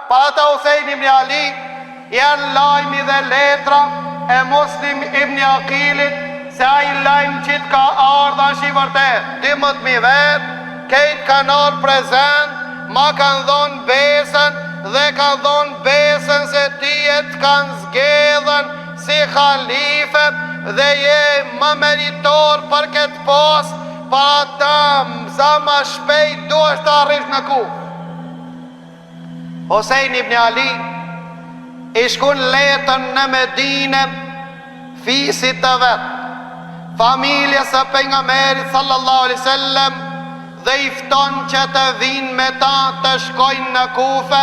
para të Husein ibn Ali, janë lajmi dhe letra e Muslim ibn Aqilit, se a i lajmë qitë ka ardha shi vërtet. 12.000 vetë, kejtë kanë orë prezent, ma kanë dhonë besën, dhe kanë dhonë besën se tijet kanë zgedhen si khalife, dhe je më meritor për këtë post, para ta sa ma shpejt du është të arrish në ku. Husein ibn Ali i shkun letën në Medine fisit të vetë, familjes së pejgamberit sallallahu alaihi wasallam, dhe i fton që të vinë me ta të shkojnë në Kufe,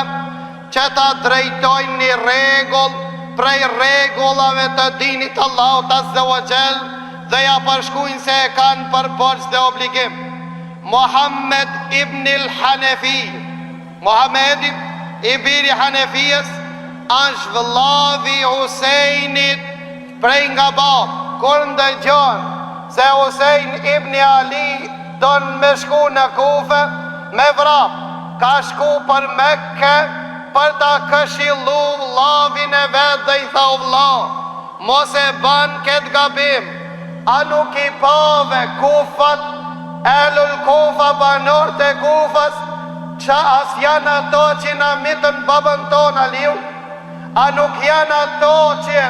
që ta drejtojnë një regull prej regullave të dinit Allahut azza wa jall, dhe ja përshkujnë se e kanë për borxh dhe obligim. Muhammed ibn al-Hanefi, Muhammed i biri Hanefijës, është vëllavi Huseinit prej nga babë. Kur ndëgjon se Husein ibn Ali don me shku në Kufe me vrap, ka shku për Mekke për ta këshillu vllavin e vet, dhe i tha: o vllav, mos e ban këtë gabim, a nuk i pave Kufat, elul Kufa, banor të Kufas, që as janë ato që na mitën babën ton Aliu, a nuk janë ato që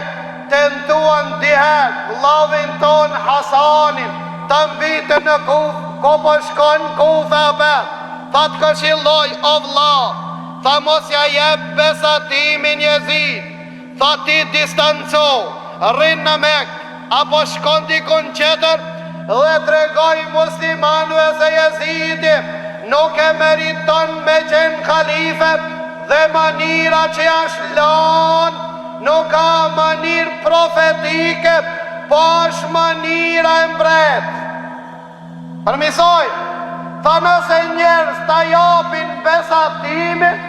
tentuan dihet vllavin ton Hasanin të mbitë në Kufë, ko po shkon Kufe abet, tha të këshilloj: o vllav, tha mos ja jep besatimin Jezid, tha ti distanco, rrin në Mekë, apo shkon dikun qëtër dhe tregoj muslimanëve se Jezidi nuk e meriton me qenë khalife, dhe manira që është lanë nuk ka manirë profetike, po është manira e mbret. Përmisoj, tha nëse njerës ta japin besatimin,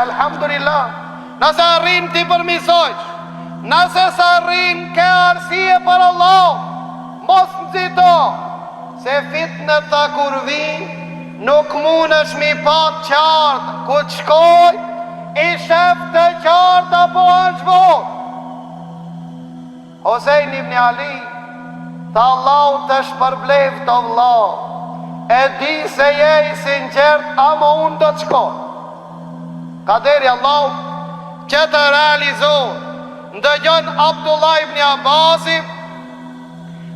elhamdulillah, nëse arrin ti përmisoj, nëse sa arrin ke arsye për Allah, mos nëzito, se fitnet ta kur vinë, nuk mund është mi pat qartë, ku të shkoj, i shef të qartë apo anë shvot. Husein ibn Ali, tha Allahu të shpërblev të vëllau, e di se je i sinqert, ama unë do të shkoj. Kaderi Allahu që të realizohet. Ndëgjon Abdullah ibn Abasi,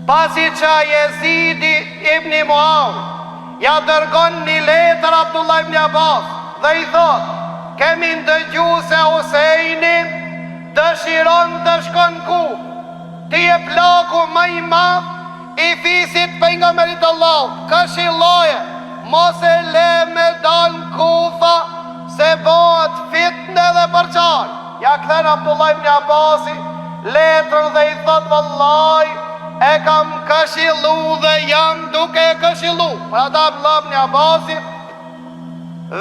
pasi që Jezidi ibn Muawi ja dërgon një letër Abdullah ibn Abbas, dhe i thot: kemi ndëgju se Huseini dëshiron të shkon ku, ti e plaku më i madh i fisit pejgamberit Allah, këshilloje mos e le me dal Kufa, se bëhet fitnë dhe përçar. Ja kthen Abdullah ibn Abasi letrën dhe i thot: vallaj, e kam këshillu dhe jam duke e këshillu. Pra ta Abdullah ibn Abasi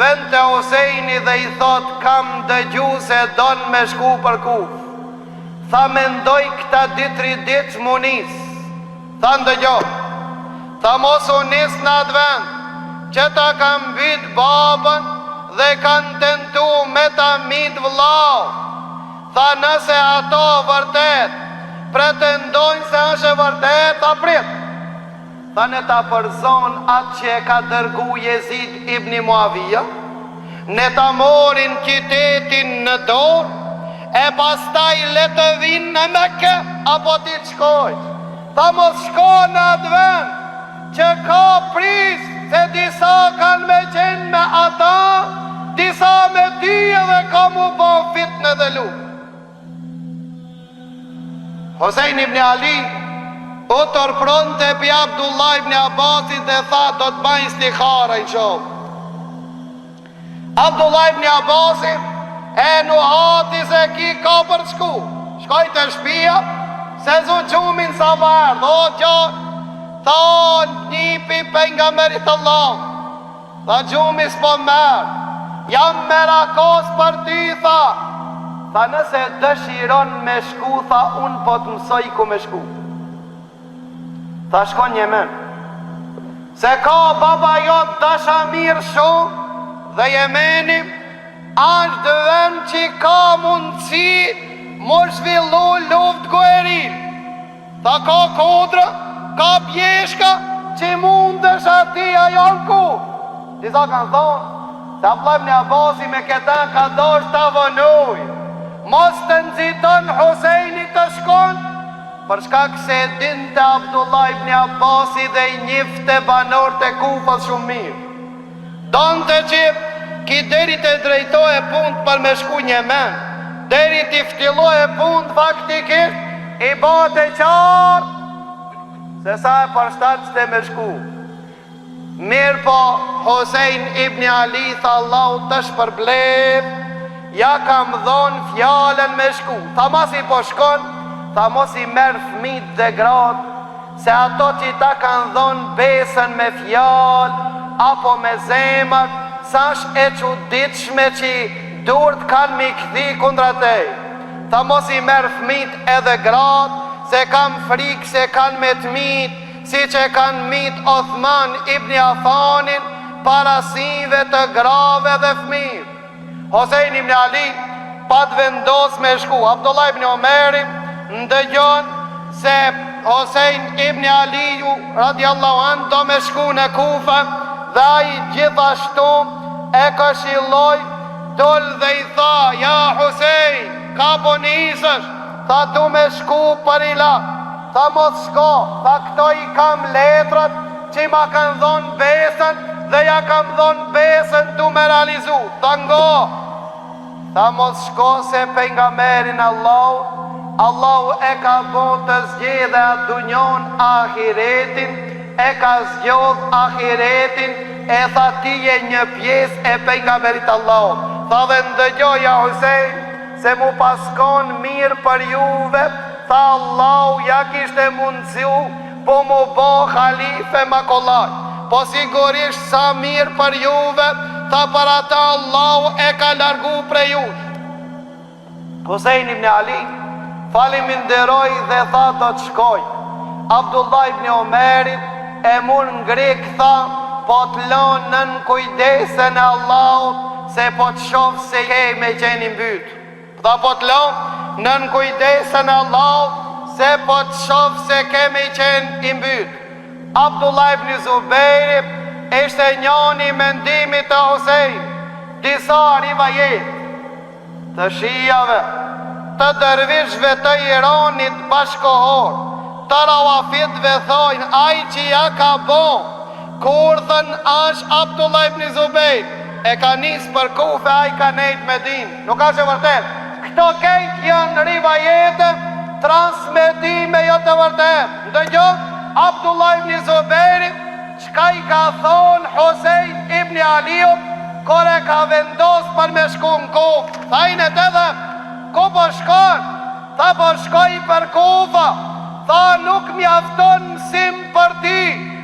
vend të Huseini dhe i thot: kam dëgju se don me shku për Kufë. Tha mendoj këta 2-3 ditë munis. Tha ndëgjo, tha mos unis në atë vend, që ta kam mbyt babën dhe kanë tentu me ta mit vllau. Tha nëse ato vërtet pretendojnë se është e vërtet, tha prit. Tha ne ta përzon atë që e ka dërgu Jezid ibn Muavija, ne ta morin qytetin në dorë, e pastaj le të vinë në Mekke, apo ti të shkojsh. Tha mos shko në atë vend që ka pris, se disa kanë me qenë me ata, disa me ty, edhe ka mu bo fitnë dhe luft. Husein ibn Ali u tërpronte pi Abdullah ibn Abbasit dhe tha: do të bëj istikhara inshallah. Abdullah ibn Abbasit e nuhati se ki ka për shku, shkoj të shpia, se zu gjumin sa mërë, o gjatë, tha njipi pejgamberit Allah, tha gjumi s'po mërë, jam merakos për ty, tha nëse dëshiron me shku, tha unë po të mësoj ku me shku. Tha shkon Yemen, se ka baba jot dasha mirë shumë, dhe Jemeni është dëven që ka mundësi më zhvillu luft gueril. Tha ka kodra, ka pjeshka që mundësh atia janë ku. Disa kanë thonë, se Abdullah ibn Abasi me këta ka dosh të avënuj, mos të nëziton Husejni të shkon, për shkak se din të Abdullah ibn Abasi dhe i njifte banor të Kufës shumë mirë. Donë të që ki deri të drejtoj e punë për me shku një men, deri të ftilloj e punë faktikisht i bate qarë, se sa e përshtatë që të me shku. Mirë po, Hosejn ibn Ali tha Allahu të shpërblef, ja kam dhonë fjallën me shku. Tha mos i po shkon, tha mos i merë fmit dhe gratë, se ato që ta kanë dhonë besën me fjallë, apo me zemër, sash e çuditshme që durët kanë mi këthi kundra te. Tha mos i merë fmit edhe gratë, se kam frikë se kanë me të mitë, si që kanë mitë Othman ibn Affanin, parasive të grave dhe fmirë. Hosejn ibn Ali pat vendos me shku. Abdullah ibn Omeri ndëgjon se Hosejn ibn Aliju radiallahu an do me shku në Kufa, dhe ai gjithashtu e këshilloj, dol dhe i tha, ja Hosejn, ka po nisësh, tha du me shku për ila. Tha mos shko, tha këto i kam letrat që ma kanë dhonë besën, dhe ja kam dhonë besën du me realizu. Tha ngo, tha mos shko se pejgamberin Allahu e ka bo të zgjedhe atë dunjon ahiretin, e ka zgjodh ahiretin, e tha ti je një pjesë e pejgamberit Allahu. Tha dhe ndëgjoja Husejn, se mu paskon mirë për juve, tha Allahu ja kishte mundësiu, po mu bo khalife ma kollaj. Po sigurisht sa mirë për juve, tha për ata Allahu e ka largu prej jush. Husejn ibn Ali faliminderoj dhe tha do të shkoj. Abdullah ibn Omeri e mur ngrek, tha po të lonë nën kujdesën e Allahut, se po të shofë se ke me qenë mbytë. Tha po të lonë nën kujdesën e Allahut, se po të shofë se kemi qenë i mbytë. Abdullah ibn Zubejri ishte njani mendimit të Husejn, disa rivajet të shijave, të dërvishve të Iranit bashkohor, të rawafitve thojnë, ai që ja ka bo, kur thën ash Abdullah ibn Zubejri, e ka nisë për Kufe, ai ka nejtë Medinë. Nuk ka që vërtet. Këto kejt janë rivajete, transmetime jo të vërtet. Ndëgjo, Abdullah ibn Zubejri, qka i ka thonë Hosejn ibn Aliu, kore ka vendos për me shku në Kufë. Thajnë e të dhe, ku po shkon? Tha po shkoj për Kufa. Tha nuk mjafton mësim për ti,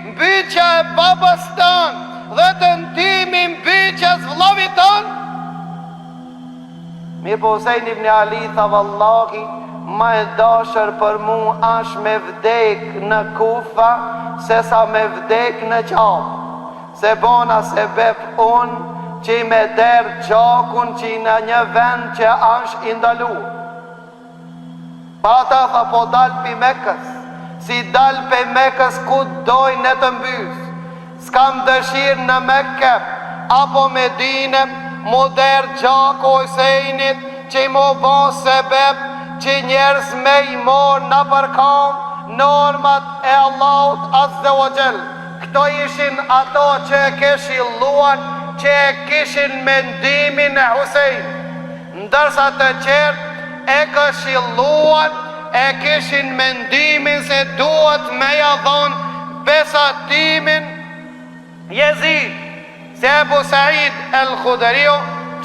mbyqja e babas tanë, dhe të ndimi mbyqjas vllavit tanë. Mirë po Husejn ibn Ali tha vallahi, ma e dashër për mu ash me vdek në Kufa, se sa me vdek në qapë. Se bona se bep unë, që i me derë gjakun që i në një vend që ash indalu. Pa ta tha po dalë pi Mekës, si dalë pi Mekës ku dojnë në të mbysë. S'kam dëshirë në Mekke apo Medine, mu derë gjaku Husejnit, që i mu bo sebeb që njerës me i morë në përkam normat e Allahut Azze o Gjell. Këto ishin ato që e kishin luan, që e kishin mendimin e Husejn, ndërsa të qertë e kishin luan, e kishin mendimin se duhet me ja dhon besatimin Jezid, se Ebu Said el-Khudriu,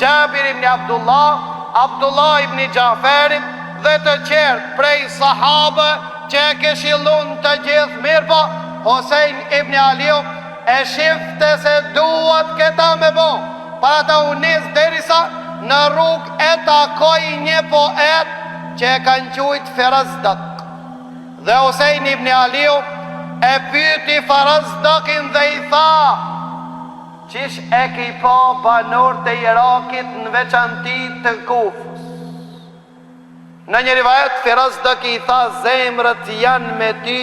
Jabir ibn Abdullah ibn Jaferit dhe të qertë prej sahabe që e kishin luan të gjithë. Mirë po, Hosejn ibn Aliu e shifte se duhet këta me bo, para ta unis derisa në rrug e takoj një poet që e kanë qujt Farazdak. Dhe Hosejn ibn Aliu e pyti Farazdakin dhe i tha, qish e ki pa banor të Irakit në veçanti të Kufës. Në një rivajet, Firazdak i tha, zemrët janë me ty,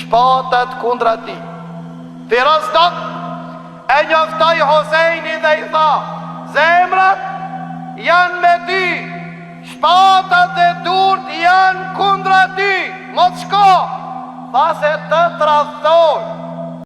shpatat kundra ti. Firazdak e njoftoi Hosejni dhe i tha, zemrët janë me ty, shpatat e durt janë kundra ty, mos shko. Tha se të tradhto